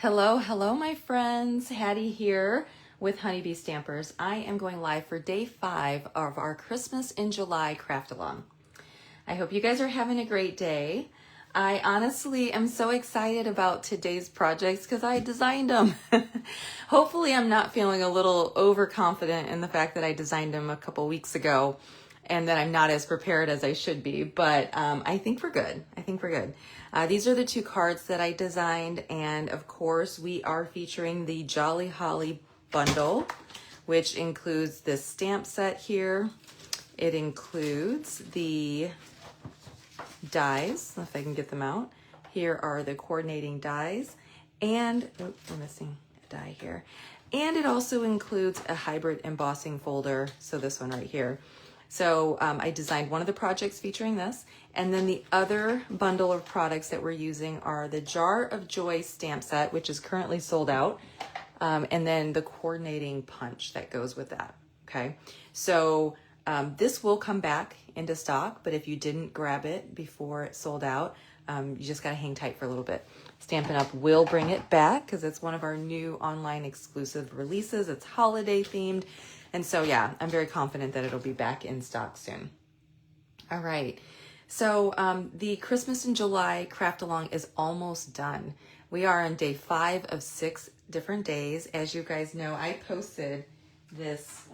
Hello, my friends. Hattie here with Honeybee Stampers. I am going live for day 5 of our Christmas in July craft along. I hope you guys are having a great day. I honestly am so excited about today's projects because I designed them. Hopefully I'm not feeling a little overconfident in the fact that I designed them a couple weeks ago and that I'm not as prepared as I should be, but I think we're good. These are the 2 cards that I designed, and of course we are featuring the Jolly Holly bundle, which includes this stamp set here. It includes the dies, if I can get them out. Here are the coordinating dies, and oh, we're missing a die here. And it also includes a hybrid embossing folder, so this one right here. So I designed one of the projects featuring this, and then the other bundle of products that we're using are the Jar of Joy stamp set, which is currently sold out, and then the coordinating punch that goes with that, okay? So this will come back into stock, but if you didn't grab it before it sold out, you just gotta hang tight for a little bit. Stampin' Up will bring it back because it's one of our new online exclusive releases. It's holiday themed. And so, yeah, I'm very confident that it'll be back in stock soon. All right. So the Christmas in July craft along is almost done. We are on day 5 of 6 different days. As you guys know, I posted this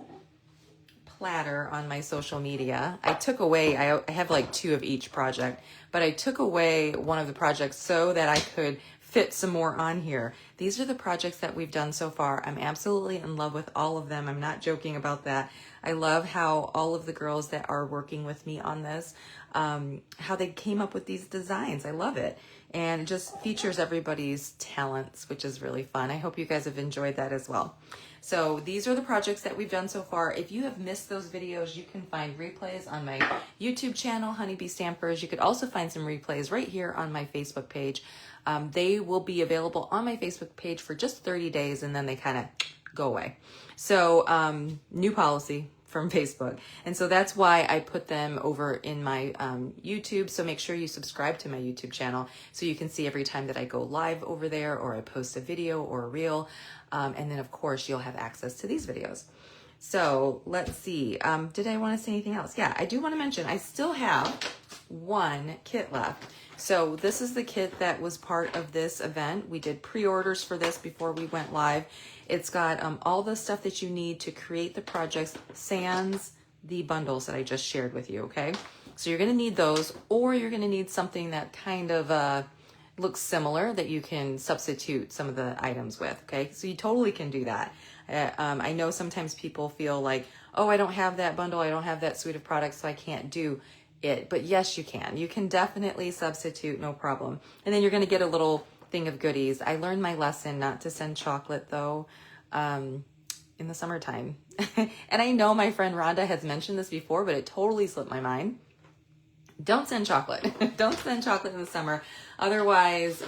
platter on my social media. I took away, I have like 2 of each project, but I took away one of the projects so that I could fit some more on here. These are the projects that we've done so far. I'm absolutely in love with all of them. I'm not joking about that. I love how all of the girls that are working with me on this, how they came up with these designs. I love it. And it just features everybody's talents, which is really fun. I hope you guys have enjoyed that as well. So these are the projects that we've done so far. If you have missed those videos, you can find replays on my YouTube channel, Honeybee Stampers. You could also find some replays right here on my Facebook page. They will be available on my Facebook page for just 30 days, and then they kind of go away. So new policy from Facebook. And so that's why I put them over in my YouTube. So make sure you subscribe to my YouTube channel so you can see every time that I go live over there or I post a video or a reel. And then of course you'll have access to these videos. So let's see, did I want to say anything else? Yeah, I do want to mention I still have 1 kit left. So this is the kit that was part of this event. We did pre-orders for this before we went live. It's got all the stuff that you need to create the projects, sans the bundles that I just shared with you, okay? So you're gonna need those, or you're gonna need something that kind of looks similar that you can substitute some of the items with, okay? So you totally can do that. I know sometimes people feel like, oh, I don't have that bundle, I don't have that suite of products, so I can't do it. But yes, you can. You can definitely substitute, no problem. And then you're going to get a little thing of goodies. I learned my lesson not to send chocolate though in the summertime. And I know my friend Rhonda has mentioned this before, but it totally slipped my mind. Don't send chocolate. Don't send chocolate in the summer. Otherwise,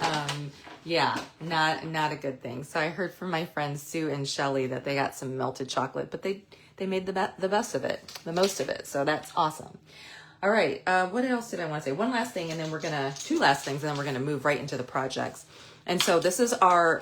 yeah, not a good thing. So I heard from my friends Sue and Shelly that they got some melted chocolate, but they made the best of it, the most of it. So that's awesome. All right, what else did I want to say? One last thing, and then 2 last things, and then we're gonna move right into the projects. And so this is our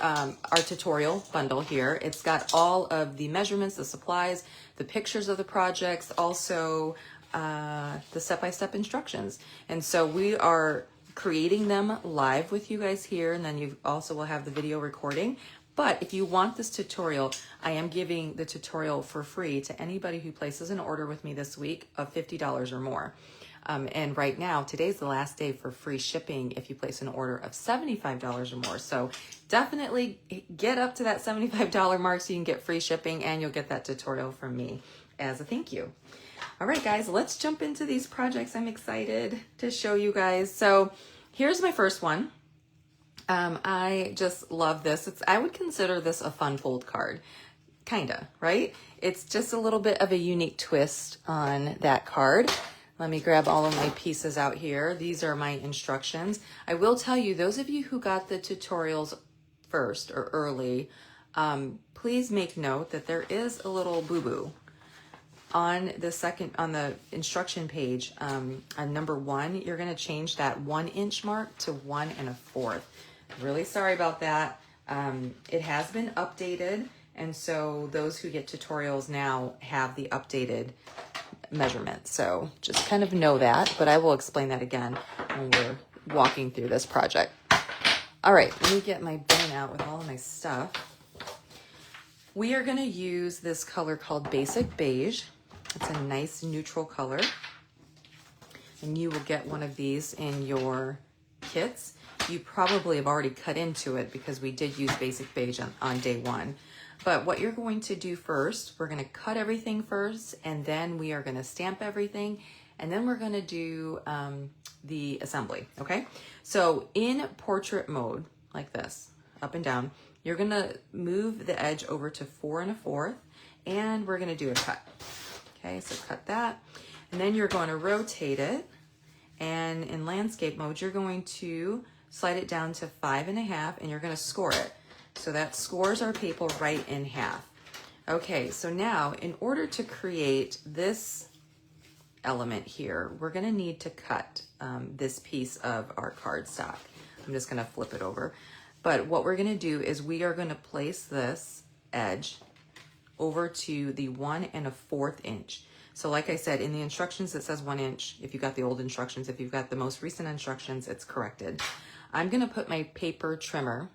tutorial bundle here. It's got all of the measurements, the supplies, the pictures of the projects, also the step-by-step instructions. And so we are creating them live with you guys here, and then you also will have the video recording. But if you want this tutorial, I am giving the tutorial for free to anybody who places an order with me this week of $50 or more. And right now, today's the last day for free shipping if you place an order of $75 or more. So definitely get up to that $75 mark so you can get free shipping, and you'll get that tutorial from me as a thank you. All right, guys, let's jump into these projects. I'm excited to show you guys. So here's my first one. I just love this. I would consider this a fun fold card, kinda, right? It's just a little bit of a unique twist on that card. Let me grab all of my pieces out here. These are my instructions. I will tell you, those of you who got the tutorials first or early, please make note that there is a little boo-boo on the instruction page. On number 1, you're gonna change that 1 inch mark to 1 1/4. Really sorry about that. It has been updated, and so those who get tutorials now have the updated measurement. So just kind of know that, but I will explain that again when we're walking through this project. All right, let me get my bin out with all of my stuff. We are gonna use this color called Basic Beige. It's a nice neutral color. And you will get one of these in your kits. You probably have already cut into it because we did use Basic Beige on day one. But what you're going to do first, we're gonna cut everything first, and then we are gonna stamp everything, and then we're gonna do the assembly, okay? So in portrait mode, like this, up and down, you're gonna move the edge over to 4 1/4, and we're gonna do a cut. Okay, so cut that, and then you're going to rotate it, and in landscape mode, you're going to slide it down to 5 1/2, and you're gonna score it. So that scores our paper right in half. Okay, so now in order to create this element here, we're gonna need to cut this piece of our cardstock. I'm just gonna flip it over. But what we're gonna do is we are gonna place this edge over to the 1 1/4 inch. So like I said, in the instructions, it says 1 inch. If you got the old instructions, if you've got the most recent instructions, it's corrected. I'm gonna put my paper trimmer.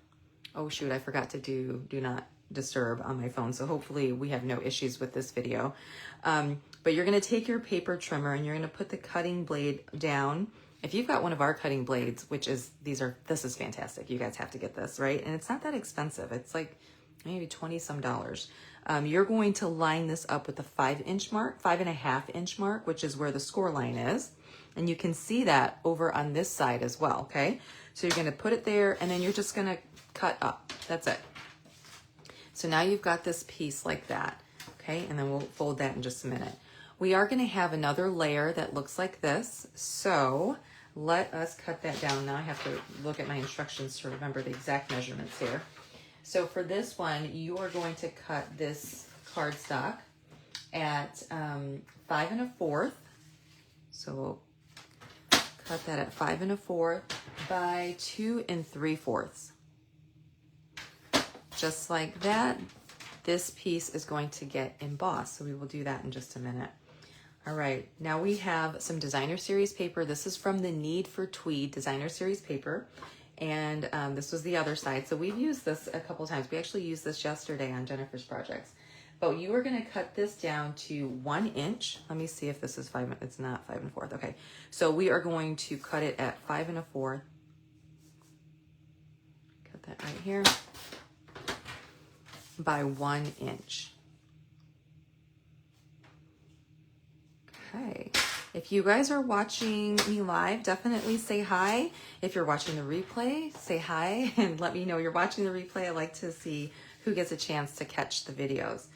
Oh shoot, I forgot to do not disturb on my phone. So hopefully we have no issues with this video. But you're gonna take your paper trimmer and you're gonna put the cutting blade down. If you've got one of our cutting blades, which is, this is fantastic. You guys have to get this, right? And it's not that expensive. It's like maybe 20 some dollars. You're going to line this up with the 5 inch mark, 5 1/2 inch mark, which is where the score line is. And you can see that over on this side as well, okay? So you're gonna put it there and then you're just gonna cut up, that's it. So now you've got this piece like that, okay? And then we'll fold that in just a minute. We are gonna have another layer that looks like this. So let us cut that down. Now I have to look at my instructions to remember the exact measurements here. So for this one, you are going to cut this cardstock at 5 1/4. So we'll cut that at 5 1/4 by 2 3/4. Just like that, this piece is going to get embossed. So we will do that in just a minute. All right, now we have some designer series paper. This is from the Need for Tweed designer series paper. And this was the other side. So we've used this a couple times. We actually used this yesterday on Jennifer's projects. But you are gonna cut this down to 1 inch. Let me see if this is 5, it's not 5 1/4, okay. So we are going to cut it at 5 1/4. Cut that right here. By 1 inch. Okay. If you guys are watching me live, definitely say hi. If you're watching the replay, say hi and let me know you're watching the replay. I like to see who gets a chance to catch the videos.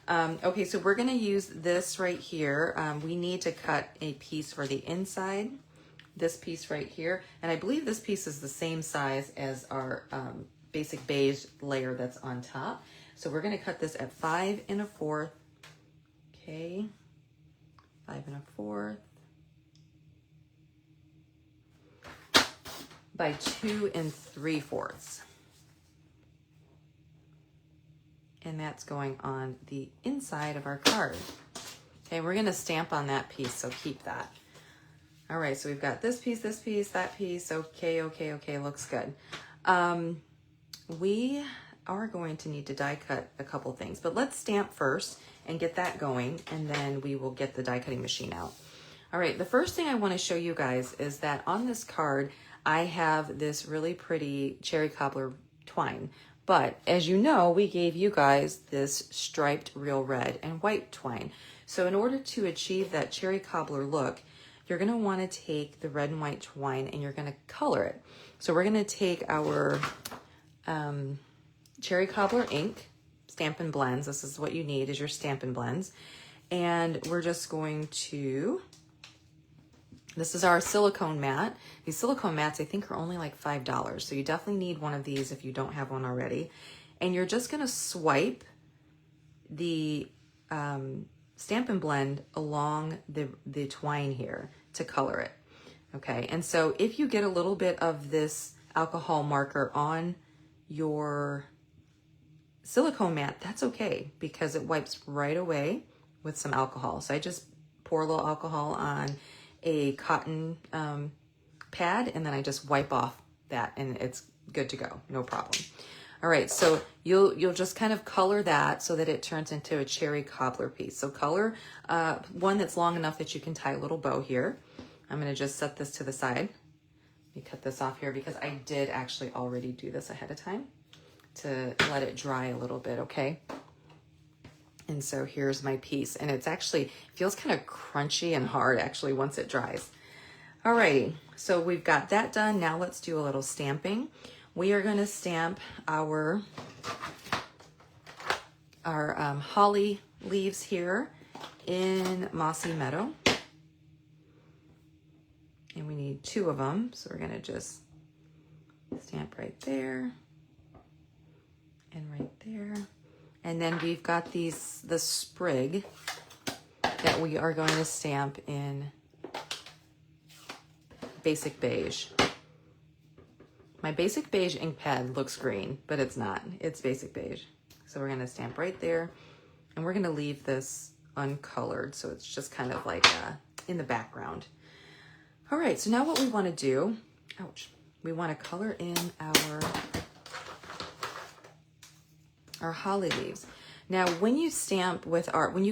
Okay, so we're gonna use this right here. We need to cut a piece for the inside, this piece right here. And I believe this piece is the same size as our Basic Beige layer that's on top. So we're gonna cut this at 5 1/4, okay, 5 1/4 by 2 3/4. And that's going on the inside of our card. Okay, we're gonna stamp on that piece, so keep that. All right, so we've got this piece, that piece, okay, looks good. We are going to need to die cut a couple things, but let's stamp first and get that going, and then we will get the die cutting machine out. All right, the first thing I want to show you guys is that on this card, I have this really pretty cherry cobbler twine, but as you know, we gave you guys this striped real red and white twine. So in order to achieve that cherry cobbler look, you're gonna wanna take the red and white twine and you're gonna color it. So we're gonna take our cherry cobbler ink, Stampin' Blends. This is what you need, is your Stampin' Blends. And we're just going to, this is our silicone mat. These silicone mats, I think, are only like $5. So you definitely need one of these if you don't have one already. And you're just gonna swipe the Stampin' Blend along the twine here to color it. Okay, and so if you get a little bit of this alcohol marker on your silicone mat, that's okay because it wipes right away with some alcohol. So I just pour a little alcohol on a cotton pad, and then I just wipe off that, and it's good to go, no problem. All right, so you'll just kind of color that so that it turns into a cherry cobbler piece. So color one that's long enough that you can tie a little bow here. I'm gonna just set this to the side. Let me cut this off here because I did actually already do this ahead of time to let it dry a little bit, okay? And so here's my piece, and it's actually feels kind of crunchy and hard actually once it dries. Alrighty, so we've got that done. Now let's do a little stamping. We are going to stamp our holly leaves here in Mossy Meadow. And we need 2 of them, so we're going to just stamp right there and right there. And then we've got the sprig that we are going to stamp in Basic Beige. My Basic Beige ink pad looks green, but it's not. It's Basic Beige. So we're going to stamp right there, and we're going to leave this uncolored, so it's just kind of like in the background. All right, so now what we want to do, we want to color in our holly leaves. Now, when you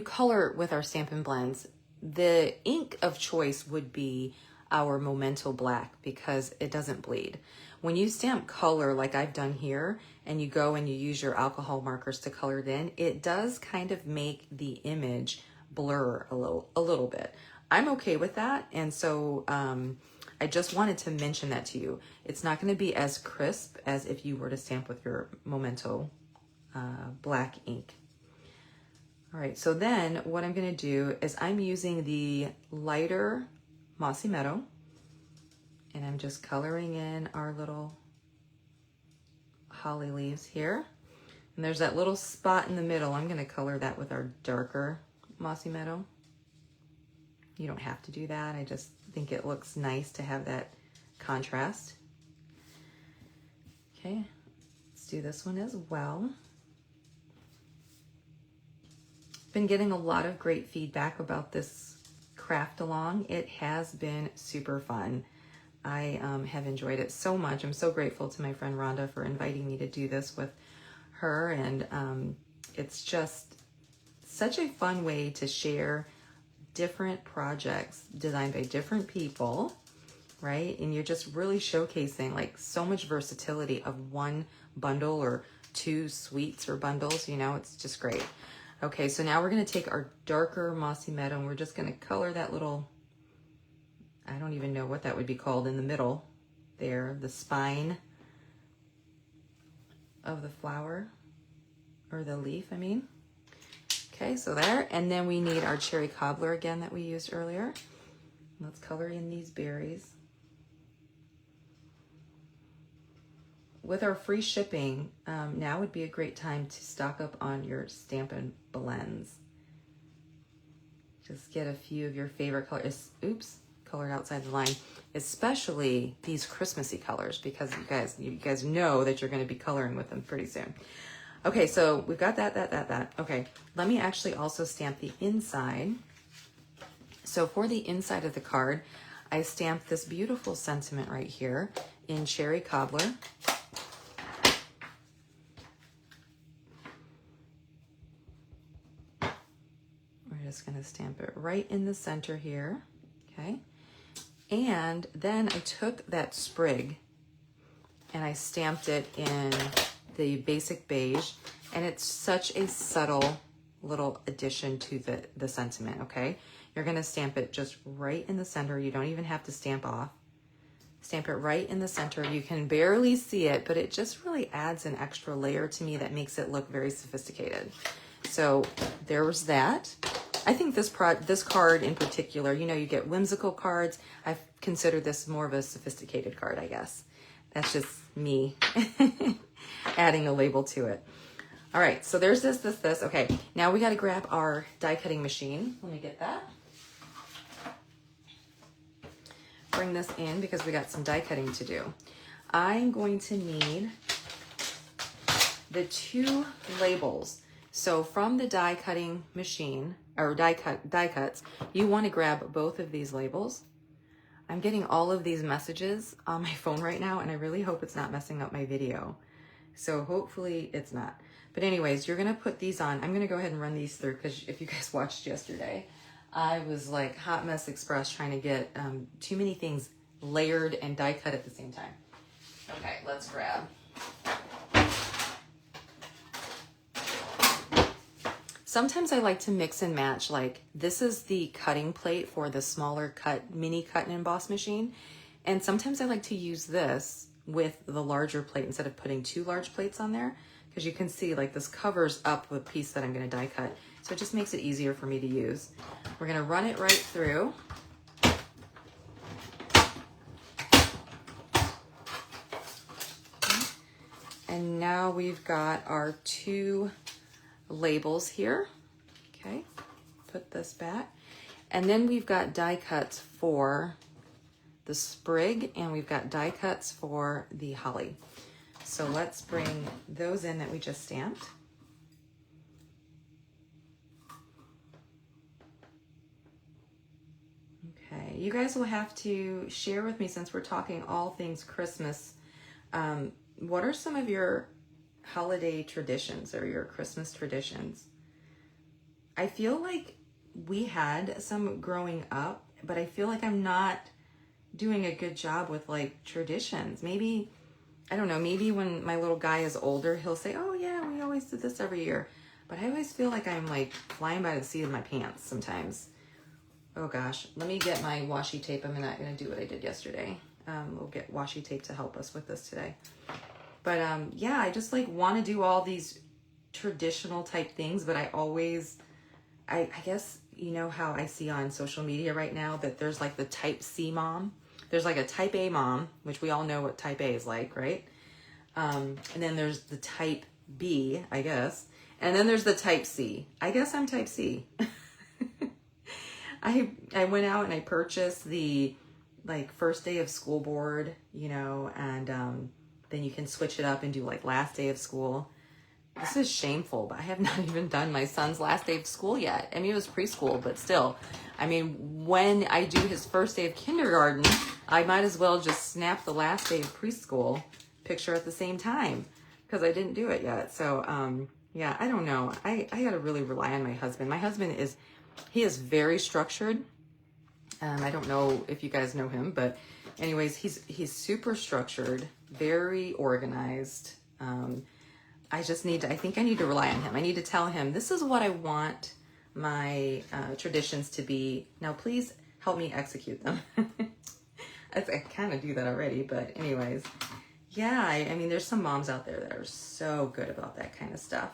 color with our Stampin' Blends, the ink of choice would be our Memento Black because it doesn't bleed. When you stamp color like I've done here, and you go and you use your alcohol markers to color it in, it does kind of make the image blur a little bit. I'm okay with that, and so I just wanted to mention that to you. It's not going to be as crisp as if you were to stamp with your Memento black ink. All right, so then what I'm going to do is I'm using the lighter Mossy Meadow, and I'm just coloring in our little holly leaves here. And there's that little spot in the middle. I'm going to color that with our darker Mossy Meadow. You don't have to do that. I just think it looks nice to have that contrast. Okay, let's do this one as well. Been getting a lot of great feedback about this craft along. It has been super fun. I have enjoyed it so much. I'm so grateful to my friend Rhonda for inviting me to do this with her, and it's just such a fun way to share different projects designed by different people, right? And you're just really showcasing like so much versatility of one bundle or 2 suites or bundles, you know, it's just great. Okay, so now we're going to take our darker Mossy Meadow, and we're just going to color that little, I don't even know what that would be called, in the middle there, the spine of the flower, or the leaf, I mean. Okay, so there, and then we need our cherry cobbler again that we used earlier. Let's color in these berries. With our free shipping, now would be a great time to stock up on your Stampin' Blends. Just get a few of your favorite colors. Oops, colored outside the line. Especially these Christmassy colors, because you guys know that you're going to be coloring with them pretty soon. Okay, so we've got that. Okay, let me actually also stamp the inside. So for the inside of the card, I stamped this beautiful sentiment right here in Cherry Cobbler. We're just going to stamp it right in the center here, okay? And then I took that sprig and I stamped it in the Basic Beige, and it's such a subtle little addition to the sentiment, okay? You're going to stamp it just right in the center. You don't even have to stamp off. Stamp it right in the center. You can barely see it, but it just really adds an extra layer to me that makes it look very sophisticated. So there was that. I think this card in particular, you know, you get whimsical cards. I've considered this more of a sophisticated card, I guess. That's just me adding a label to it. All right, so there's this. Okay, now we got to grab our die cutting machine. Let me get that. Bring this in because we got some die cutting to do. I'm going to need the two labels. So from the die cutting machine, or die cuts, you want to grab both of these labels. I'm getting all of these messages on my phone right now, and I really hope it's not messing up my video. So hopefully it's not. But anyways, you're gonna put these on. I'm gonna go ahead and run these through, because if you guys watched yesterday, I was like hot mess express trying to get too many things layered and die cut at the same time. Okay, let's grab. Sometimes I like to mix and match, like this is the cutting plate for the smaller mini cut and emboss machine. And sometimes I like to use this with the larger plate instead of putting two large plates on there, because you can see like this covers up the piece that I'm gonna die cut. So it just makes it easier for me to use. We're gonna run it right through. And now we've got our two labels here. Okay, put this back. And then we've got die cuts for the sprig, and we've got die cuts for the holly. So let's bring those in that we just stamped. Okay, you guys will have to share with me, since we're talking all things Christmas, what are some of your holiday traditions or your Christmas traditions? I feel like we had some growing up, but I feel like I'm not doing a good job with like traditions. Maybe, I don't know, maybe when my little guy is older, he'll say, oh yeah, we always do this every year. But I always feel like I'm like flying by the seat of my pants sometimes. Oh gosh, let me get my washi tape. I'm not gonna do what I did yesterday. We'll get washi tape to help us with this today. But yeah, I just like want to do all these traditional type things, but I always, I guess, you know how I see on social media right now that there's like the type C mom. There's like a type A mom, which we all know what type A is like, right? And then there's the type B, I guess. And then there's the type C. I guess I'm type C. I went out and I purchased the like first day of school board, you know, and then you can switch it up and do like last day of school. This is shameful, but I have not even done my son's last day of school yet. I mean, it was preschool, but still. I mean, when I do his first day of kindergarten, I might as well just snap the last day of preschool picture at the same time, because I didn't do it yet. So, yeah, I don't know. I gotta really rely on my husband. My husband he is very structured. I don't know if you guys know him, but anyways, he's super structured, very organized. I think I need to rely on him. I need to tell him, this is what I want my traditions to be. Now, please help me execute them. I kind of do that already, but anyways, yeah, I mean, there's some moms out there that are so good about that kind of stuff.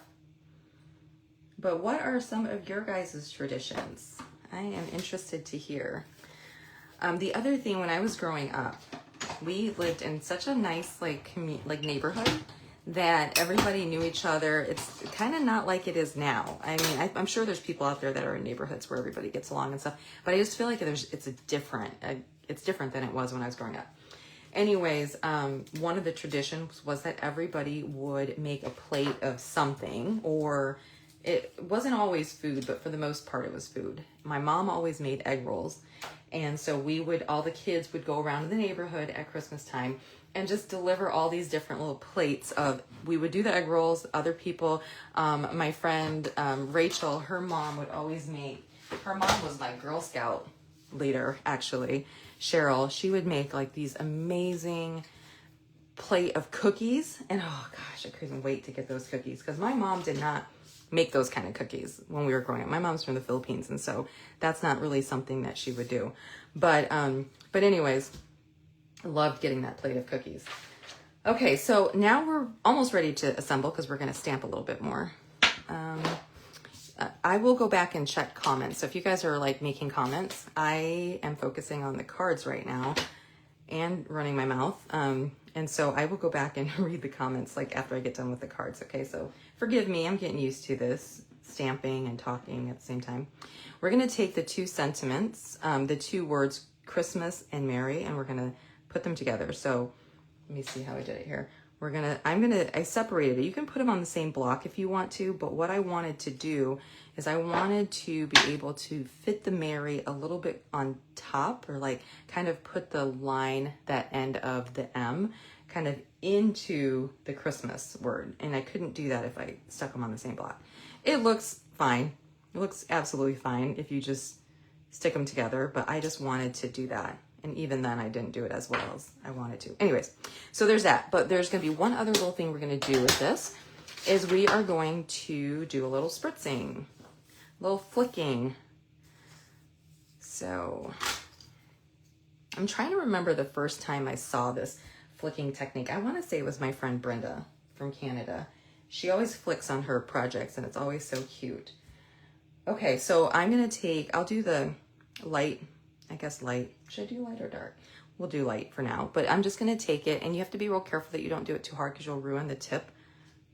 But what are some of your guys' traditions? I am interested to hear. The other thing, when I was growing up, we lived in such a nice like neighborhood that everybody knew each other. It's kind of not like it is now. I mean, I'm sure there's people out there that are in neighborhoods where everybody gets along and stuff, but I just feel like it's different than it was when I was growing up. Anyways, one of the traditions was that everybody would make a plate of something, or it wasn't always food, but for the most part it was food. My mom always made egg rolls. And so all the kids would go around the neighborhood at Christmas time and just deliver all these different little plates we would do the egg rolls. Other people, my friend Rachel, her mom would always her mom was my Girl Scout leader, actually. Cheryl, she would make like these amazing plate of cookies. And oh gosh, I couldn't wait to get those cookies, because my mom did not make those kind of cookies when we were growing up. My mom's from the Philippines, and so that's not really something that she would do. But anyways, I loved getting that plate of cookies. Okay, so now we're almost ready to assemble, because we're going to stamp a little bit more. I will go back and check comments. So if you guys are like making comments, I am focusing on the cards right now and running my mouth. And so I will go back and read the comments like after I get done with the cards. Okay, so forgive me, I'm getting used to this, stamping and talking at the same time. We're gonna take the two sentiments, the two words Christmas and Merry, and we're gonna put them together. So let me see how I did it here. I separated it. You can put them on the same block if you want to, but what I wanted to do is I wanted to be able to fit the Mary a little bit on top, or like kind of put the line, that end of the M, kind of into the Christmas word. And I couldn't do that if I stuck them on the same block. It looks fine. It looks absolutely fine if you just stick them together, but I just wanted to do that. And even then I didn't do it as well as I wanted to. Anyways, so there's that, but there's gonna be one other little thing we're gonna do with this, is we are going to do a little spritzing, a little flicking. So I'm trying to remember the first time I saw this flicking technique. I wanna say it was my friend Brenda from Canada. She always flicks on her projects and it's always so cute. Okay, so I'll do the light, I guess light. Should I do light or dark? We'll do light for now, but I'm just gonna take it, and you have to be real careful that you don't do it too hard because you'll ruin the tip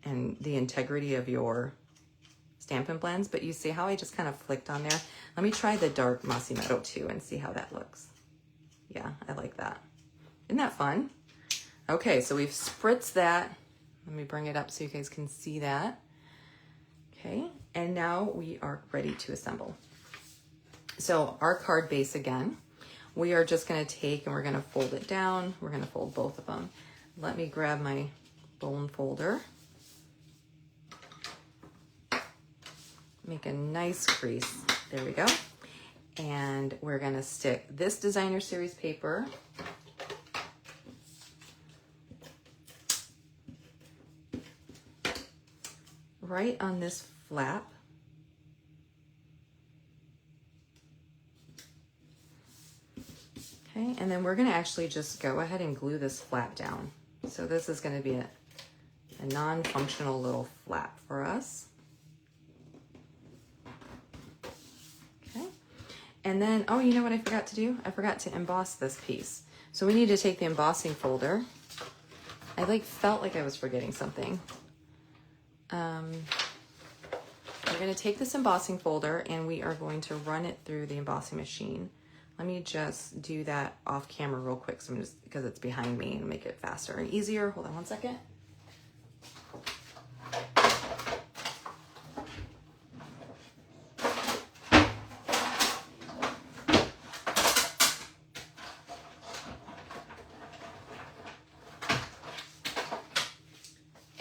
and the integrity of your Stampin' blends. But you see how I just kind of flicked on there? Let me try the dark Mossy Meadow too and see how that looks. Yeah, I like that. Isn't that fun? Okay, so we've spritzed that. Let me bring it up so you guys can see that. Okay, and now we are ready to assemble. So our card base again, we are just gonna take and we're gonna fold it down. We're gonna fold both of them. Let me grab my bone folder. Make a nice crease. There we go. And we're gonna stick this designer series paper right on this flap. Okay, and then we're gonna actually just go ahead and glue this flap down. So this is gonna be a non-functional little flap for us. Okay, and then, oh, you know what I forgot to do? I forgot to emboss this piece. So we need to take the embossing folder. I felt like I was forgetting something. We're gonna take this embossing folder and we are going to run it through the embossing machine. Let me just do that off camera real quick, so because it's behind me, and make it faster and easier. Hold on one second.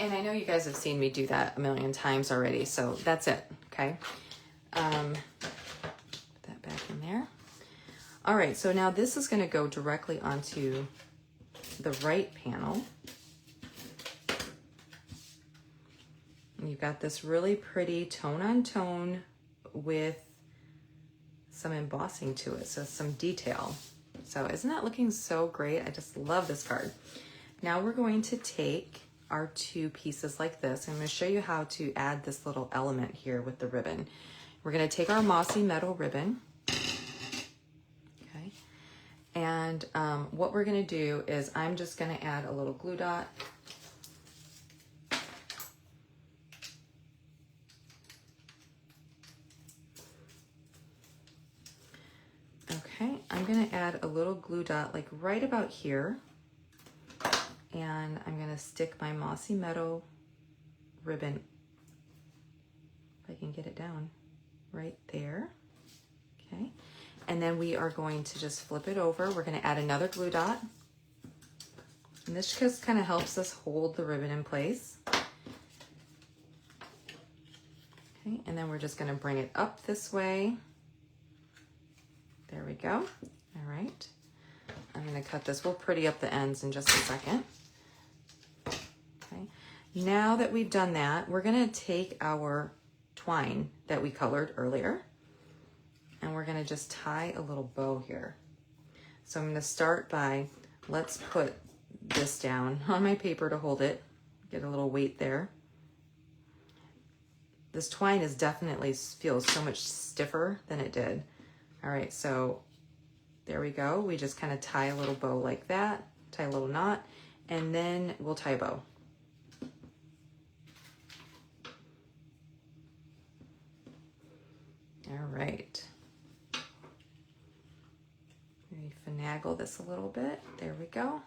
And I know you guys have seen me do that a million times already, so that's it, okay? Put that back in there. All right, so now this is gonna go directly onto the right panel. And you've got this really pretty tone on tone with some embossing to it, so some detail. So isn't that looking so great? I just love this card. Now we're going to take our two pieces like this. I'm gonna show you how to add this little element here with the ribbon. We're gonna take our Mossy Meadow ribbon. And what we're gonna do is I'm just gonna add a little glue dot. Okay, I'm gonna add a little glue dot like right about here. And I'm gonna stick my Mossy Meadow ribbon, if I can get it down, right there, okay? And then we are going to just flip it over. We're gonna add another glue dot. And this just kind of helps us hold the ribbon in place. Okay, and then we're just gonna bring it up this way. There we go, all right. I'm gonna cut this, we'll pretty up the ends in just a second. Okay, now that we've done that, we're gonna take our twine that we colored earlier, and we're gonna just tie a little bow here. So I'm gonna start by, let's put this down on my paper to hold it, get a little weight there. This twine is definitely feels so much stiffer than it did. All right, so there we go. We just kind of tie a little bow like that, tie a little knot, and then we'll tie a bow. All right. Maybe finagle this a little bit. There we go.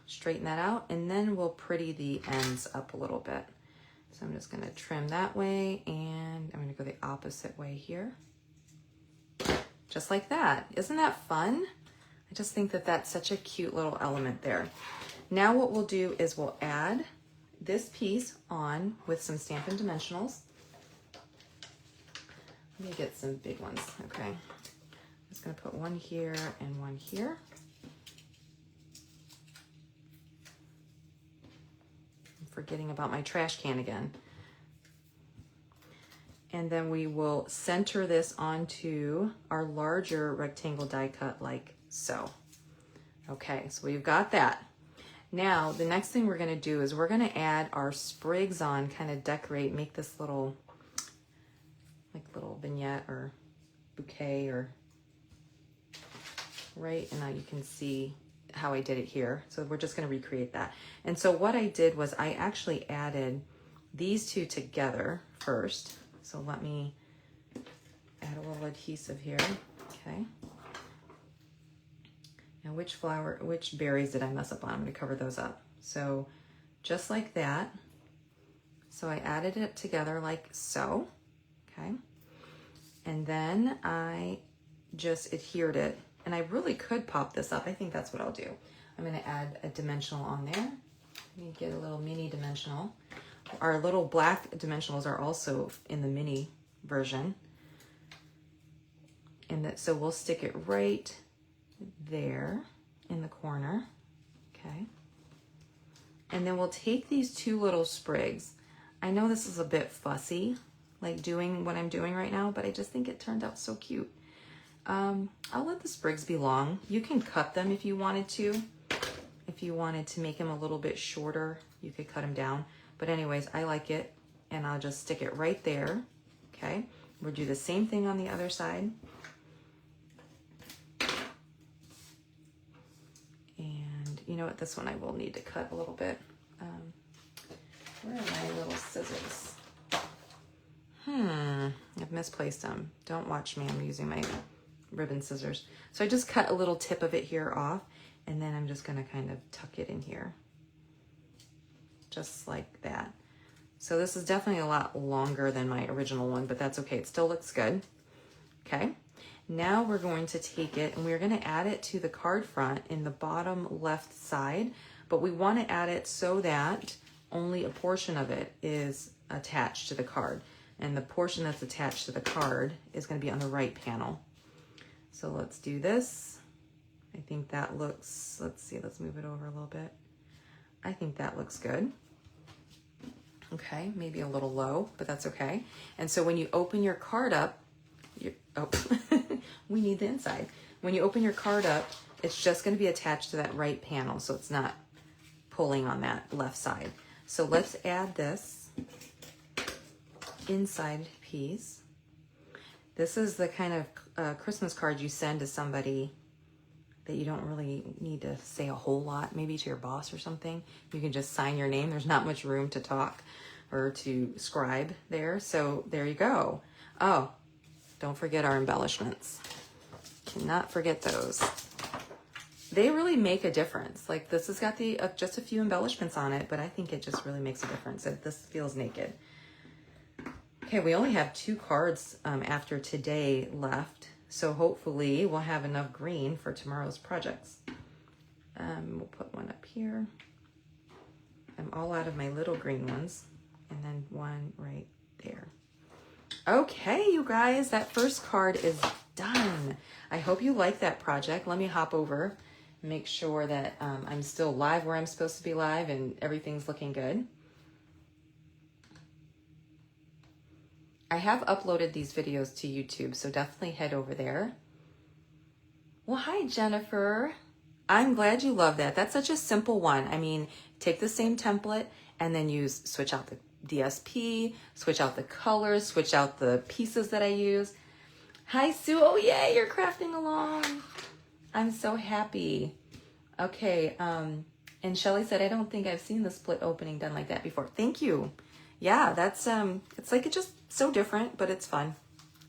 straighten that out, and then we'll pretty the ends up a little bit. So I'm just gonna trim that way, and I'm gonna go the opposite way here. Just like that. Isn't that fun? I just think that that's such a cute little element there. Now what we'll do is we'll add this piece on with some Stampin' Dimensionals. Let me get some big ones, okay. I'm just gonna put one here and one here. I'm forgetting about my trash can again. And then we will center this onto our larger rectangle die cut like so. Okay, so we've got that. Now, the next thing we're gonna do is we're gonna add our sprigs on, kind of decorate, make this little, like little vignette or bouquet or, right? And now you can see how I did it here. So we're just gonna recreate that. And so what I did was I actually added these two together first. So let me add a little adhesive here, okay. Now which berries did I mess up on? I'm gonna cover those up. So just like that. So I added it together like so, okay. And then I just adhered it, and I really could pop this up. I think that's what I'll do. I'm gonna add a dimensional on there. Let me get a little mini dimensional. Our little black dimensionals are also in the mini version. And that, so we'll stick it right there in the corner, okay? And then we'll take these two little sprigs. I know this is a bit fussy, like doing what I'm doing right now, but I just think it turned out so cute. I'll let the sprigs be long. You can cut them if you wanted to. If you wanted to make them a little bit shorter, you could cut them down. But anyways, I like it, and I'll just stick it right there, okay? We'll do the same thing on the other side. And you know what, this one I will need to cut a little bit. Where are my little scissors? I've misplaced them. Don't watch me, I'm using my ribbon scissors. So I just cut a little tip of it here off, and then I'm just gonna kind of tuck it in here. Just like that. So this is definitely a lot longer than my original one, but that's okay. It still looks good. Okay. Now we're going to take it and we're going to add it to the card front in the bottom left side, but we want to add it so that only a portion of it is attached to the card. And the portion that's attached to the card is going to be on the right panel. So let's do this. I think that looks, let's see, let's move it over a little bit. I think that looks good. Okay, maybe a little low, but that's okay. And so when you open your card up, we need the inside. When you open your card up, it's just going to be attached to that right panel, so it's not pulling on that left side. So let's add this inside piece. This is the kind of Christmas card you send to somebody that you don't really need to say a whole lot, maybe to your boss or something. You can just sign your name. There's not much room to talk or to scribe there. So there you go. Oh, don't forget our embellishments. Cannot forget those. They really make a difference. Like this has got the just a few embellishments on it, but I think it just really makes a difference. This feels naked. Okay, we only have 2 cards after today left. So hopefully we'll have enough green for tomorrow's projects. We'll put one up here. I'm all out of my little green ones. And then one right there. Okay, you guys, that first card is done. I hope you like that project. Let me hop over, make sure that I'm still live where I'm supposed to be live and everything's looking good. I have uploaded these videos to YouTube, so definitely head over there. Well, hi, Jennifer. I'm glad you love that. That's such a simple one. I mean, take the same template and then switch out the DSP, switch out the colors, switch out the pieces that I use. Hi, Sue. Oh, yay, you're crafting along. I'm so happy. Okay, and Shelly said, I don't think I've seen the split opening done like that before. Thank you. Yeah, that's, it's like, it's just so different, but it's fun.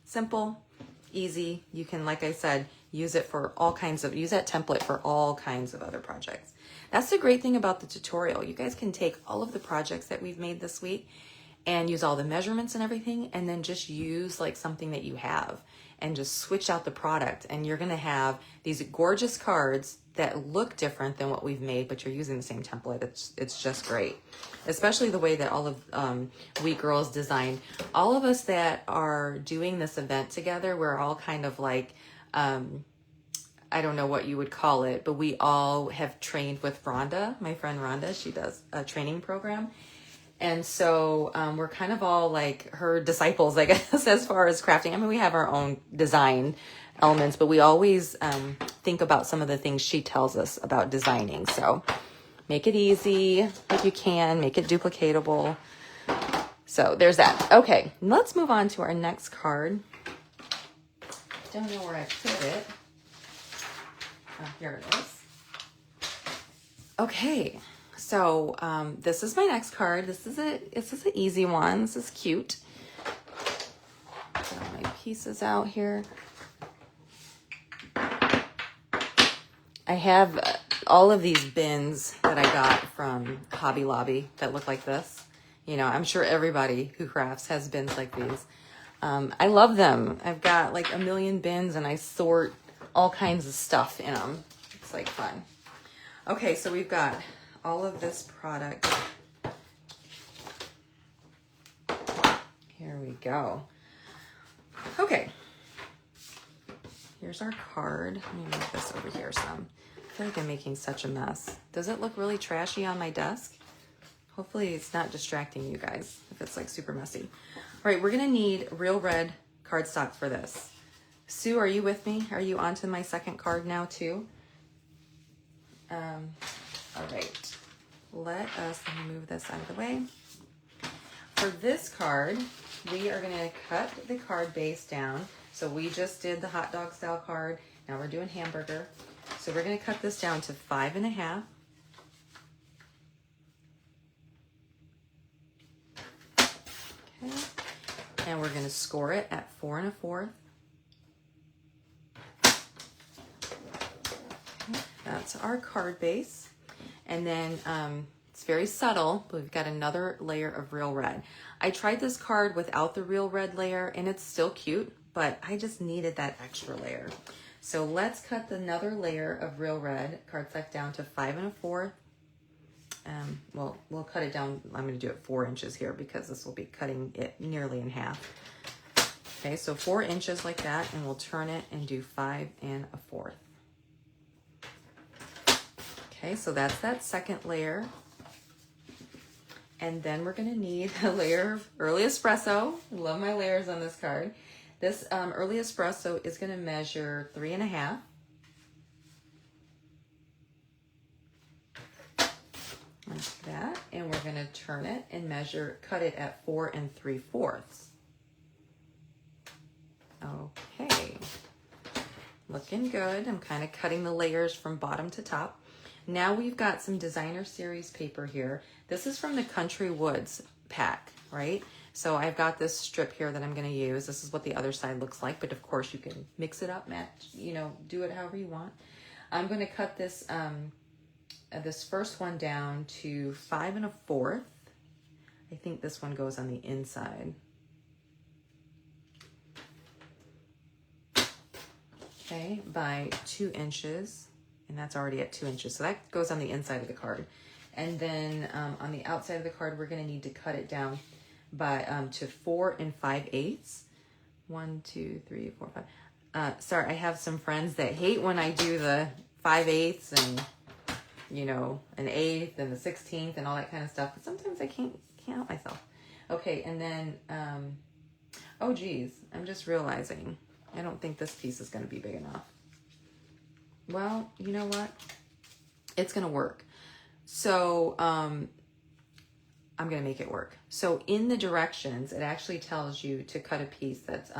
Simple, easy. You can, like I said, use it for all kinds of, use that template for all kinds of other projects. That's the great thing about the tutorial. You guys can take all of the projects that we've made this week and use all the measurements and everything, and then just use like something that you have and just switch out the product. And you're gonna have these gorgeous cards that look different than what we've made, but you're using the same template. It's just great. Especially the way that all of We Girls designed. All of us that are doing this event together, we're all kind of like, I don't know what you would call it, but we all have trained with Rhonda, my friend Rhonda. She does a training program. And so we're kind of all like her disciples, I guess, as far as crafting. I mean, we have our own design elements, but we always think about some of the things she tells us about designing. So make it easy if you can, make it duplicatable. So there's that. Okay, let's move on to our next card. Don't know where I put it. Oh, here it is. Okay, so this is my next card. This is an easy one. This is cute. Put all my pieces out here. I have all of these bins that I got from Hobby Lobby that look like this. You know, I'm sure everybody who crafts has bins like these. I love them. I've got like a million bins and I sort all kinds of stuff in them. It's like fun. Okay, so we've got all of this product. Here we go. Okay. Here's our card. Let me move this over here some. I feel like I'm making such a mess. Does it look really trashy on my desk? Hopefully it's not distracting you guys if it's like super messy. All right, we're gonna need real red cardstock for this. Sue, are you with me? Are you onto my second card now too? All right, let me move this out of the way. For this card, we are gonna cut the card base down. So we just did the hot dog style card. Now we're doing hamburger. So we're gonna cut this down to 5.5. Okay. And we're gonna score it at 4 1/4. Okay. That's our card base. And then it's very subtle, but we've got another layer of real red. I tried this card without the real red layer and it's still cute, but I just needed that extra layer. So let's cut another layer of real red cardstock down to 5 1/4. Well, we'll cut it down. I'm going to do it 4 inches here because this will be cutting it nearly in half. Okay, so 4 inches like that, and we'll turn it and do 5 1/4. Okay, so that's that second layer. And then we're gonna need a layer of early espresso. I love my layers on this card. This early espresso is gonna measure 3 1/2. Like that. And we're gonna turn it and cut it at 4 3/4. Okay, looking good. I'm kind of cutting the layers from bottom to top. Now we've got some designer series paper here. This is from the Country Woods pack, right? So I've got this strip here that I'm going to use. This is what the other side looks like, but of course you can mix it up, match, you know, do it however you want. I'm going to cut this this first one down to 5 1/4. I think this one goes on the inside. Okay, by 2 inches. And that's already at 2 inches. So that goes on the inside of the card. And then on the outside of the card, we're gonna need to cut it down by to 4 5/8. 1, 2, 3, 4, 5. Sorry, I have some friends that hate when I do the 5/8 and, you know, an 1/8 and the 16th and all that kind of stuff. But sometimes I can't help myself. Okay, and then, oh geez, I'm just realizing I don't think this piece is gonna be big enough. Well, you know what? It's going to work. So I'm going to make it work. So in the directions, it actually tells you to cut a piece that's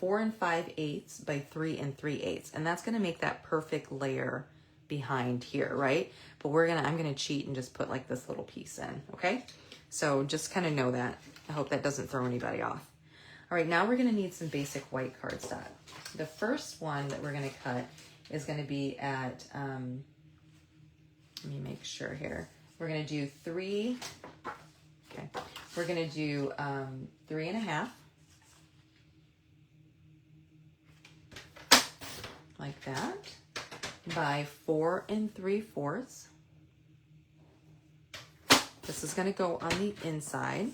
4 5/8 by 3 3/8. And that's going to make that perfect layer behind here, right? But I'm going to cheat and just put like this little piece in, okay? So just kind of know that. I hope that doesn't throw anybody off. All right, now we're gonna need some basic white cardstock. The first one that we're gonna cut is gonna be at, let me make sure here. We're gonna do three, okay. We're gonna do 3.5, like that, by 4 3/4. This is gonna go on the inside.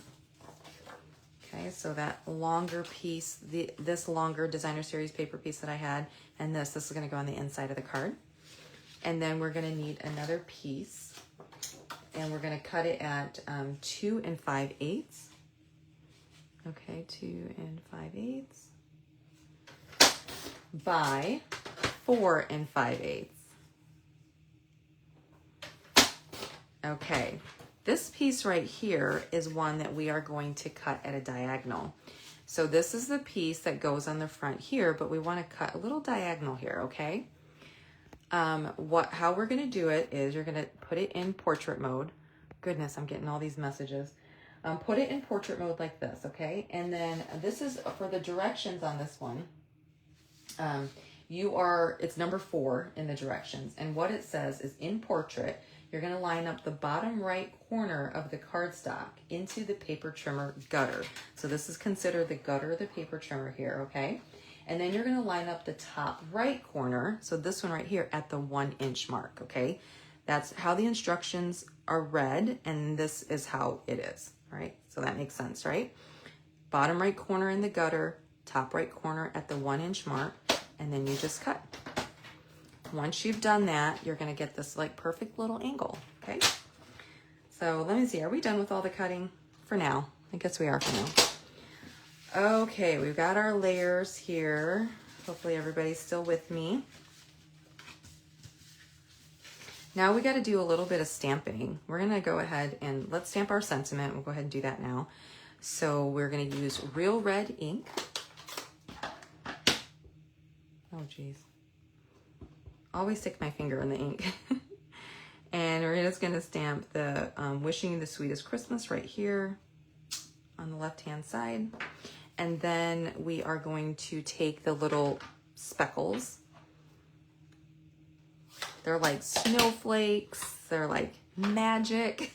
Okay, so that longer piece, this longer designer series paper piece that I had, and this is gonna go on the inside of the card. And then we're gonna need another piece, and we're gonna cut it at 2 5/8. Okay, 2 5/8 by 4 5/8. Okay. This piece right here is one that we are going to cut at a diagonal. So this is the piece that goes on the front here, but we want to cut a little diagonal here, okay? How we're going to do it is you're going to put it in portrait mode. Goodness, I'm getting all these messages. Put it in portrait mode like this, okay? And then this is for the directions on this one. It's number 4 in the directions. And what it says is in portrait, you're going to line up the bottom right corner of the cardstock into the paper trimmer gutter. So this is considered the gutter of the paper trimmer here, okay? And then you're going to line up the top right corner, so this one right here, at the 1 inch mark, okay? That's how the instructions are read, and this is how it is, right? So that makes sense, right? Bottom right corner in the gutter, top right corner at the 1 inch mark, and then you just cut. Once you've done that, you're going to get this like perfect little angle, okay? So let me see, are we done with all the cutting for now? I guess we are for now. Okay, we've got our layers here. Hopefully everybody's still with me. Now we got to do a little bit of stamping. We're going to go ahead and let's stamp our sentiment. We'll go ahead and do that now. So we're going to use real red ink. Oh, geez. Always stick my finger in the ink. And we're just going to stamp the Wishing You the Sweetest Christmas right here on the left-hand side. And then we are going to take the little speckles. They're like snowflakes. They're like magic.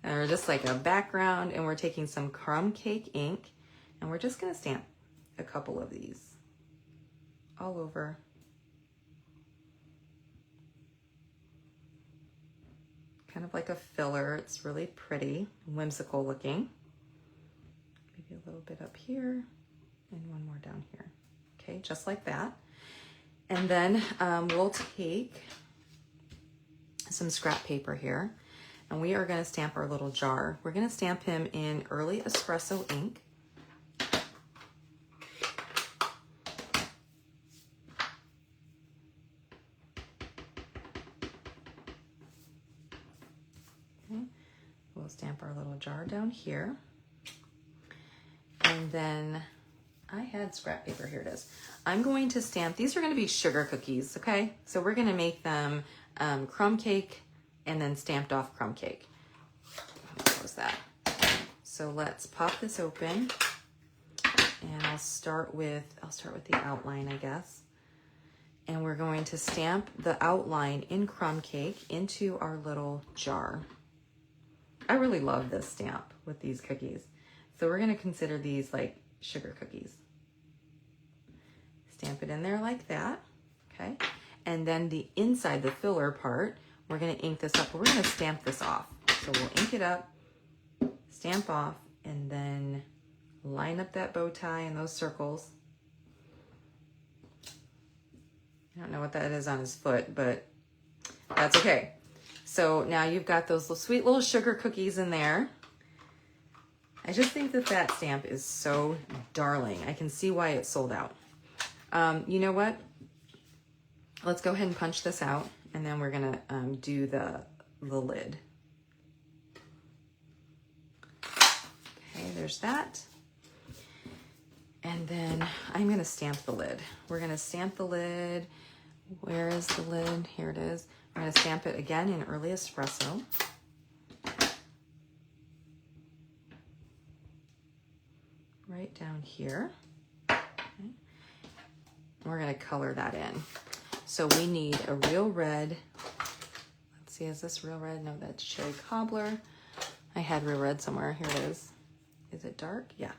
They're just like a background. And we're taking some crumb cake ink. And we're just going to stamp a couple of these all over. Kind of like a filler. It's really pretty, whimsical looking. Maybe a little bit up here and one more down here. Okay, just like that. And then we'll take some scrap paper here, and we are going to stamp our little jar. We're going to stamp him in early espresso ink. We'll stamp our little jar down here. And then I had scrap paper, here it is. I'm going to stamp, these are gonna be sugar cookies, okay? So we're gonna make them crumb cake and then stamped off crumb cake. What was that? So let's pop this open, and I'll start with the outline, I guess. And we're going to stamp the outline in crumb cake into our little jar. I really love this stamp with these cookies. So we're gonna consider these like sugar cookies. Stamp it in there like that, okay? And then the inside, the filler part, we're gonna ink this up, but we're gonna stamp this off. So we'll ink it up, stamp off, and then line up that bow tie and those circles. I don't know what that is on his foot, but that's okay. So now you've got those sweet little sugar cookies in there. I just think that that stamp is so darling. I can see why it's sold out. You know what? Let's go ahead and punch this out, and then we're gonna do the lid. Okay, there's that. And then I'm gonna stamp the lid. We're gonna stamp the lid. Where is the lid? Here it is. I'm gonna stamp it again in early espresso. right down here. Okay. We're gonna color that in. So we need a real red. Let's see, is this real red? No, that's cherry cobbler. I had real red somewhere. Here it is. Is it dark? Yeah.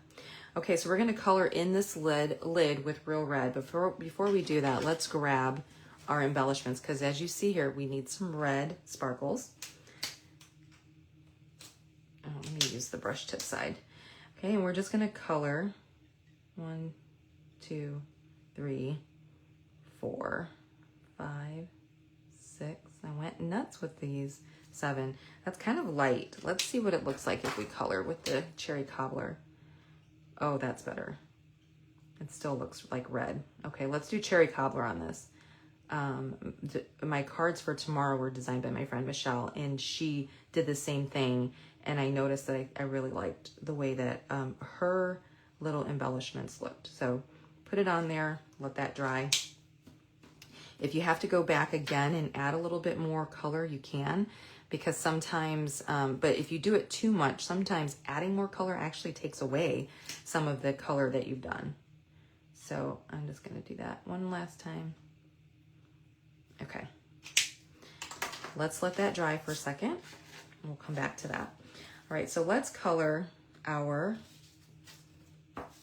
Okay, so we're gonna color in this lid with real red. Before we do that, let's grab our embellishments, because as you see here, we need some red sparkles. Oh, let me use the brush tip side. Okay, and we're just gonna color 1, 2, 3, 4, 5, 6. I went nuts with these. 7. That's kind of light. Let's see what it looks like if we color with the cherry cobbler. Oh, that's better. It still looks like red. Okay, let's do cherry cobbler on this. My cards for tomorrow were designed by my friend Michelle, and she did the same thing. And I noticed that I really liked the way that her little embellishments looked. So put it on there, let that dry. If you have to go back again and add a little bit more color, you can, because sometimes, but if you do it too much, sometimes adding more color actually takes away some of the color that you've done. So I'm just gonna do that one last time. Okay, let's let that dry for a second, and we'll come back to that. All right, so let's color our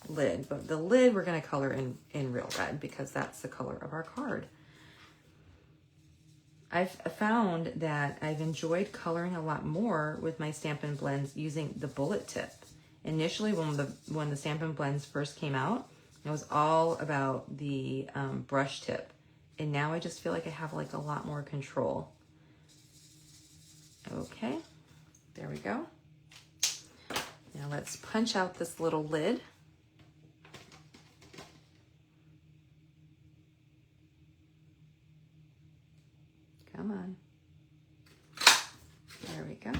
lid, but the lid we're gonna color in real red because that's the color of our card. I've found that I've enjoyed coloring a lot more with my Stampin' Blends using the bullet tip. Initially, when the Stampin' Blends first came out, it was all about the brush tip. And now I just feel like I have like a lot more control. Okay, there we go. Now let's punch out this little lid. Come on. There we go.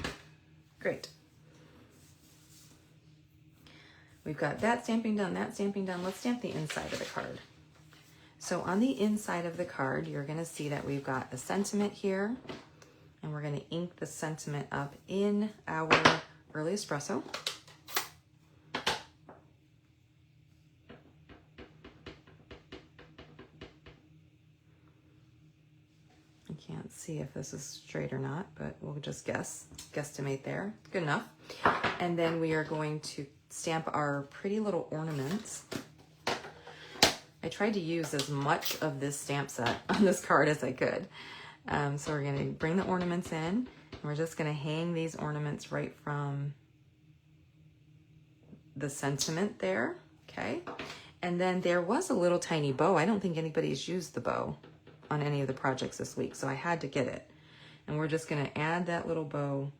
Great. We've got that stamping done, that stamping done. Let's stamp the inside of the card. So on the inside of the card, you're gonna see that we've got a sentiment here, and we're gonna ink the sentiment up in our early espresso. Can't see if this is straight or not, but we'll just guesstimate there. Good enough. And then we are going to stamp our pretty little ornaments. I tried to use as much of this stamp set on this card as I could. So we're going to bring the ornaments in, and we're just going to hang these ornaments right from the sentiment there. Okay. And then there was a little tiny bow. I don't think anybody's used the bow on any of the projects this week, so I had to get it. And we're just gonna add that little bow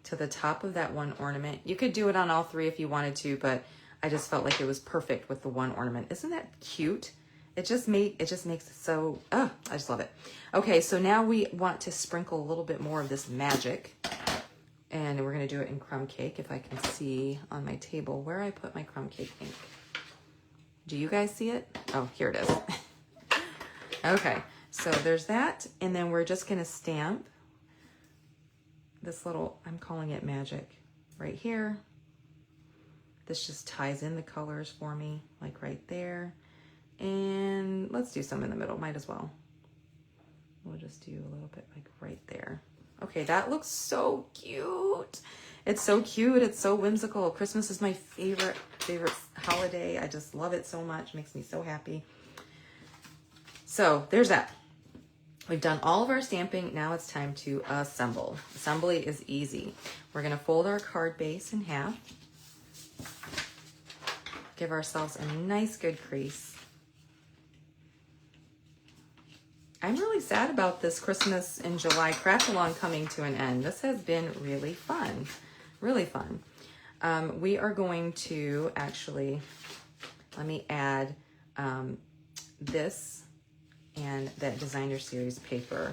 to the top of that one ornament. You could do it on all three if you wanted to, but I just felt like it was perfect with the one ornament. Isn't that cute? It just makes it so, I just love it. Okay, so now we want to sprinkle a little bit more of this magic, and we're gonna do it in crumb cake. If I can see on my table where I put my crumb cake ink. Do you guys see it? Oh, here it is. Okay, so there's that, and then we're just gonna stamp this little, I'm calling it magic, right here. This just ties in the colors for me, like right there. And let's do some in the middle, might as well. We'll just do a little bit like right there. Okay, that looks so cute. It's so cute, it's so whimsical. Christmas is my favorite holiday. I just love it so much, makes me so happy. So there's that. We've done all of our stamping. Now it's time to assemble. Assembly is easy. We're gonna fold our card base in half. Give ourselves a nice good crease. I'm really sad about this Christmas in July craft along coming to an end. This has been really fun, really fun. We are going to actually, let me add this and that designer series paper.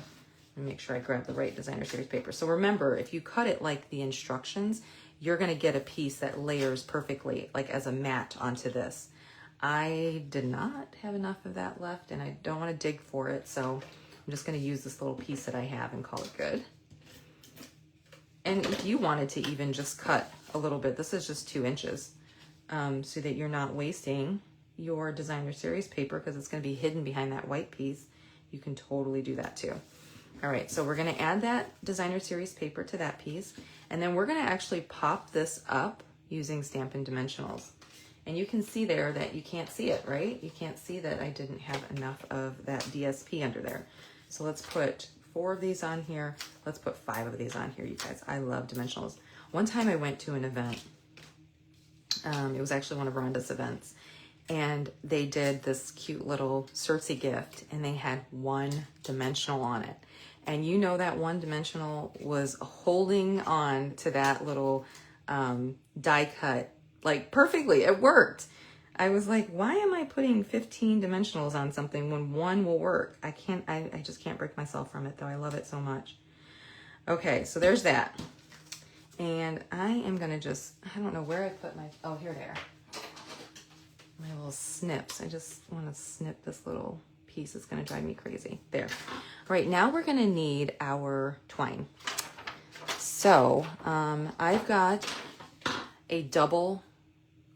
Let me make sure I grab the right designer series paper. So remember, if you cut it like the instructions, you're gonna get a piece that layers perfectly, like as a mat onto this. I did not have enough of that left, and I don't want to dig for it, so I'm just going to use this little piece that I have and call it good. And if you wanted to even just cut a little bit, this is just 2 inches. so that you're not wasting your designer series paper because it's going to be hidden behind that white piece. You can totally do that too. All right, so we're going to add that designer series paper to that piece, and then we're going to actually pop this up using Stampin' Dimensionals. And you can see there that you can't see it, right? You can't see that I didn't have enough of that DSP under there. So let's put 4 of these on here. Let's put 5 of these on here, you guys. I love dimensionals. One time I went to an event. It was actually one of Rhonda's events. And they did this cute little Cersei gift, and they had 1 dimensional on it. And you know that 1 dimensional was holding on to that little die cut like perfectly. It worked. I was like, why am I putting 15 dimensionals on something when 1 will work? I just can't break myself from it though. I love it so much. Okay, so there's that. And I am gonna just, I don't know where I put my, oh, here they are. My little snips. I just want to snip this little piece. It's going to drive me crazy. There. All right, now we're going to need our twine. So I've got a double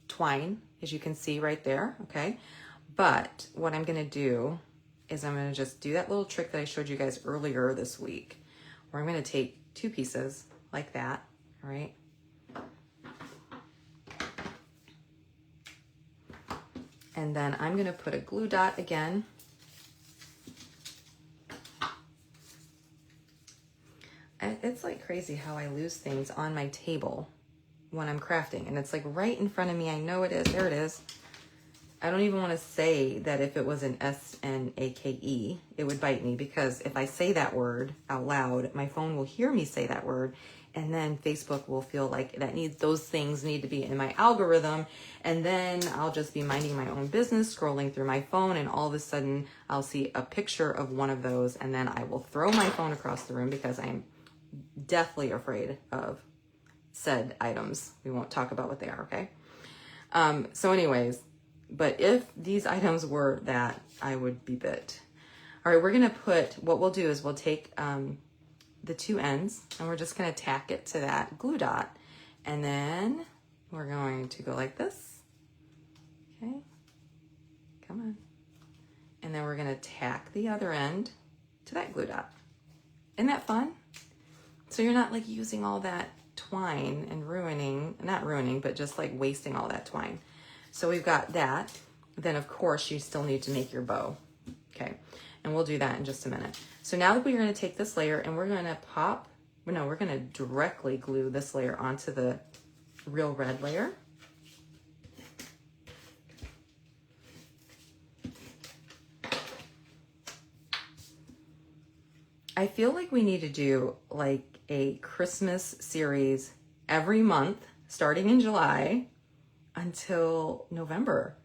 twine, as you can see right there, okay? But what I'm going to do is I'm going to just do that little trick that I showed you guys earlier this week, where I'm going to take 2 pieces like that, all right? And then I'm going to put a glue dot again. It's like crazy how I lose things on my table when I'm crafting. And it's like right in front of me. I know it is. There it is. I don't even want to say that if it was an S-N-A-K-E, it would bite me. Because if I say that word out loud, my phone will hear me say that word. And then Facebook will feel like those things need to be in my algorithm. And then I'll just be minding my own business, scrolling through my phone, and all of a sudden I'll see a picture of one of those, and then I will throw my phone across the room because I'm deathly afraid of said items. We won't talk about what they are, okay? So anyways, but if these items were that, I would be bit. All right, we're gonna put, what we'll do is we'll take the 2 ends, and we're just going to tack it to that glue dot, and then we're going to go like this. Okay, come on. And then we're going to tack the other end to that glue dot. Isn't that fun? So you're not like using all that twine and not ruining, but just like wasting all that twine. So we've got that. Then of course you still need to make your bow. Okay, and we'll do that in just a minute. So now that we're going to take this layer and we're going to we're going to directly glue this layer onto the real red layer. I feel like we need to do like a Christmas series every month, starting in July until November.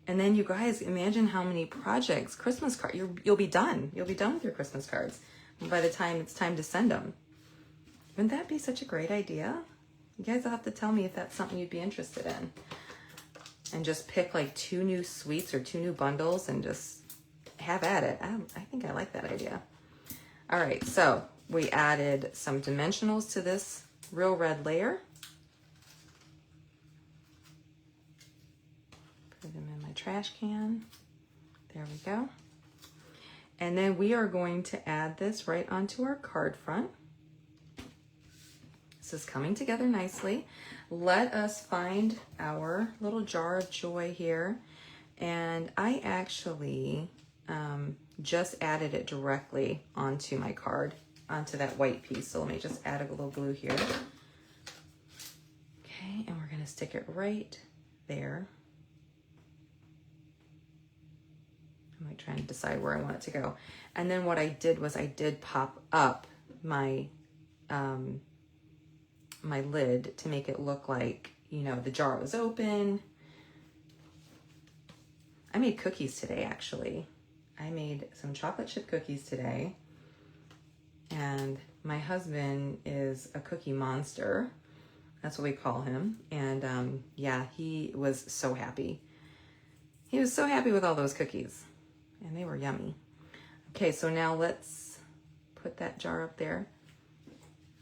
And then you guys, imagine how many projects, Christmas cards, you'll be done. You'll be done with your Christmas cards by the time it's time to send them. Wouldn't that be such a great idea? You guys will have to tell me if that's something you'd be interested in. And just pick like 2 new suites or 2 new bundles and just have at it. I think I like that idea. All right, so we added some dimensionals to this real red layer. Put them in my trash can. There we go. And then we are going to add this right onto our card front. This is coming together nicely. Let us find our little jar of joy here. And I actually just added it directly onto my card, onto that white piece. So let me just add a little glue here. Okay, and we're gonna stick it right there. I'm like trying to decide where I want it to go. And then what I did was I did pop up my my lid to make it look like, you know, the jar was open. I made cookies today, actually. I made some chocolate chip cookies today. And my husband is a cookie monster. That's what we call him. And yeah, he was so happy. He was so happy with all those cookies. And they were yummy. Okay, so now let's put that jar up there.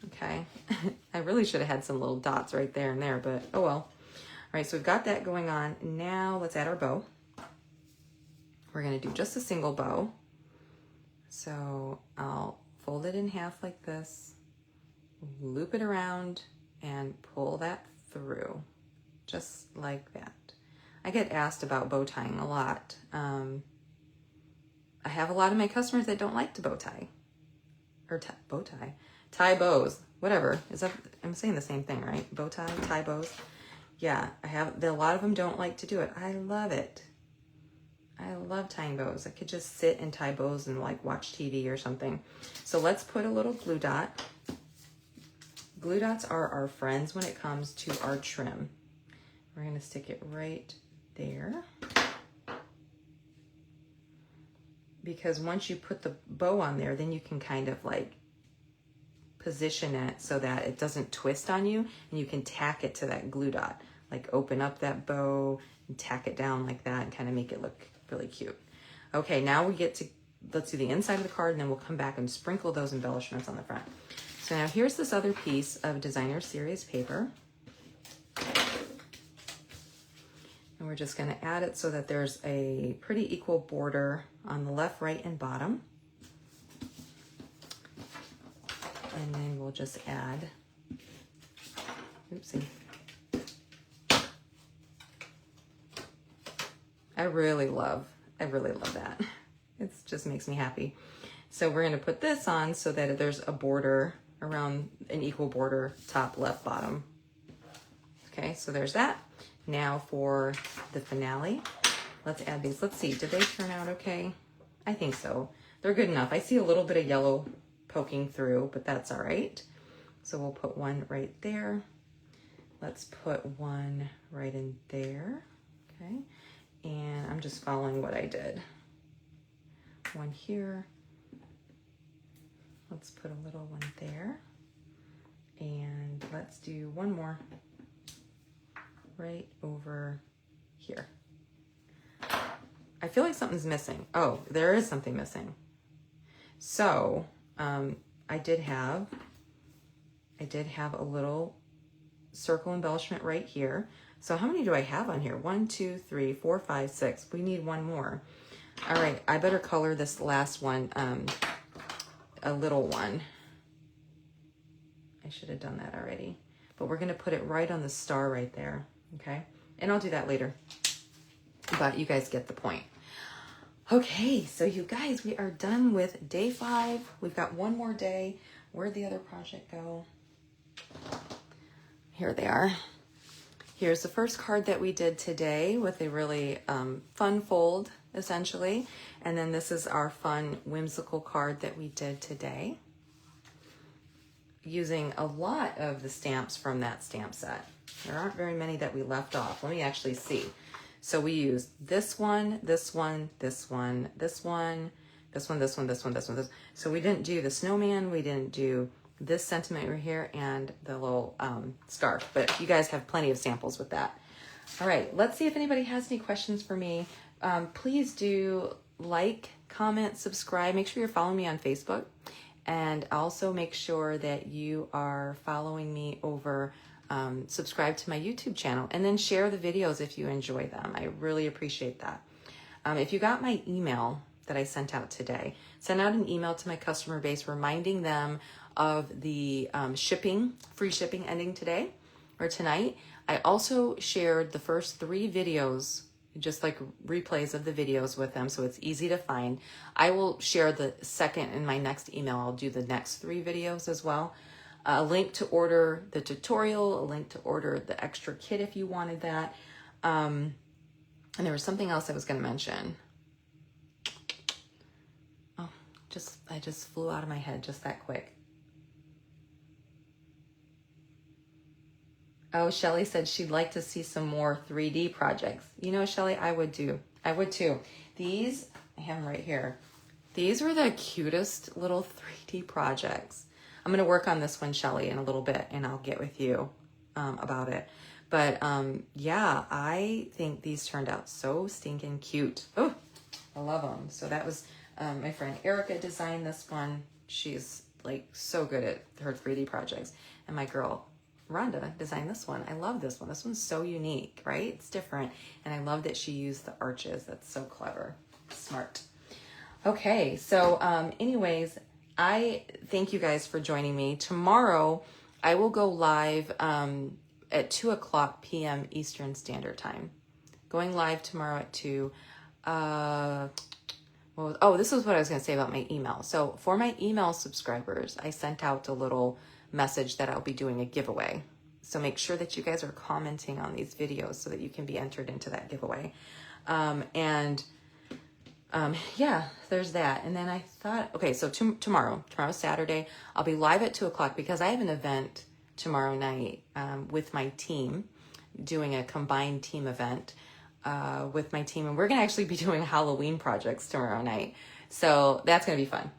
Okay, I really should have had some little dots right there and there, but oh well. right, so we've got that going on. Now let's add our bow. We're gonna do just a single bow. So I'll fold it in half like this, loop it around, and pull that through, just like that. I get asked about bow tying a lot. I have a lot of my customers that don't like to bow tie, or bow tie, tie bows, whatever. Is that, I'm saying the same thing, right? Bow tie, tie bows. Yeah, a lot of them don't like to do it. I love it. I love tying bows. I could just sit and tie bows and like watch TV or something. So let's put a little glue dot. Glue dots are our friends when it comes to our trim. We're gonna stick it right there. Because once you put the bow on there, then you can kind of like position it so that it doesn't twist on you, and you can tack it to that glue dot. Like open up that bow and tack it down like that and kind of make it look really cute. Okay, now we get to, let's do the inside of the card, and then we'll come back and sprinkle those embellishments on the front. So now here's this other piece of designer series paper. And we're just gonna add it so that there's a pretty equal border on the left, right, and bottom. And then we'll just add, oopsie. I really love that. It just makes me happy. So we're gonna put this on so that there's a border around, an equal border, top, left, bottom. Okay, so there's that. Now for the finale, let's add these. Let's see, did they turn out okay? I think so. They're good enough. I see a little bit of yellow poking through, but that's all right. So we'll put one right there. Let's put one right in there, okay? And I'm just following what I did. One here. Let's put a little one there. And let's do one more right over here. I feel like something's missing. Oh, there is something missing. So I did have a little circle embellishment right here. So how many do I have on here? 1, 2, 3, 4, 5, 6. We need one more. All right, I better color this last one a little one. I should have done that already. But we're gonna put it right on the star right there, okay? And I'll do that later. But you guys get the point. Okay, so you guys, we are done with day 5. We've got one more day. Where'd the other project go? Here they are. Here's the first card that we did today with a really fun fold, essentially. And then this is our fun, whimsical card that we did today, using a lot of the stamps from that stamp set. There aren't very many that we left off. Let me actually see. So we used this one, this one, this one, this one, this one, this one, this one, this one, this. So we didn't do the snowman, we didn't do this sentiment right here, and the little scarf, but you guys have plenty of samples with that. All right, let's see if anybody has any questions for me. Please do like, comment, subscribe. Make sure you're following me on Facebook, and also make sure that you are following me over, subscribe to my YouTube channel, and then share the videos if you enjoy them. I really appreciate that. If you got my email that I sent out today, send out an email to my customer base reminding them of the free shipping ending today or tonight. I also shared the first 3 videos, just like replays of the videos with them, so it's easy to find. I will share the second in my next email. I'll do the next 3 videos as well. A link to order the tutorial, a link to order the extra kit if you wanted that. And there was something else I was going to mention. Oh, I just flew out of my head just that quick. Oh, Shelly said she'd like to see some more 3D projects. You know, Shelly, I would too. These, I have them right here. These were the cutest little 3D projects. I'm going to work on this one, Shelly, in a little bit, and I'll get with you about it. But yeah, I think these turned out so stinking cute. Oh, I love them. So that was my friend Erica designed this one. She's like so good at her 3D projects. And my girl Rhonda designed this one. I love this one. This one's so unique, right? It's different. And I love that she used the arches. That's so clever. Smart. Okay, so anyways, I thank you guys for joining me. Tomorrow, I will go live at 2 o'clock p.m. Eastern Standard Time. Going live tomorrow at 2. This is what I was going to say about my email. So for my email subscribers, I sent out a little message that I'll be doing a giveaway. So make sure that you guys are commenting on these videos so that you can be entered into that giveaway. Yeah, there's that. And then I thought, okay, so tomorrow, Saturday, I'll be live at 2 o'clock because I have an event tomorrow night with my team, doing a combined team event with my team. And we're going to actually be doing Halloween projects tomorrow night. So that's going to be fun.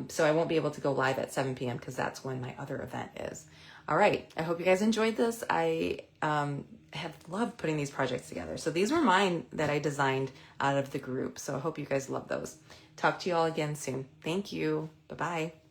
So I won't be able to go live at 7 p.m. because that's when my other event is. All right. I hope you guys enjoyed this. I have loved putting these projects together. So these were mine that I designed out of the group. So I hope you guys love those. Talk to you all again soon. Thank you. Bye-bye.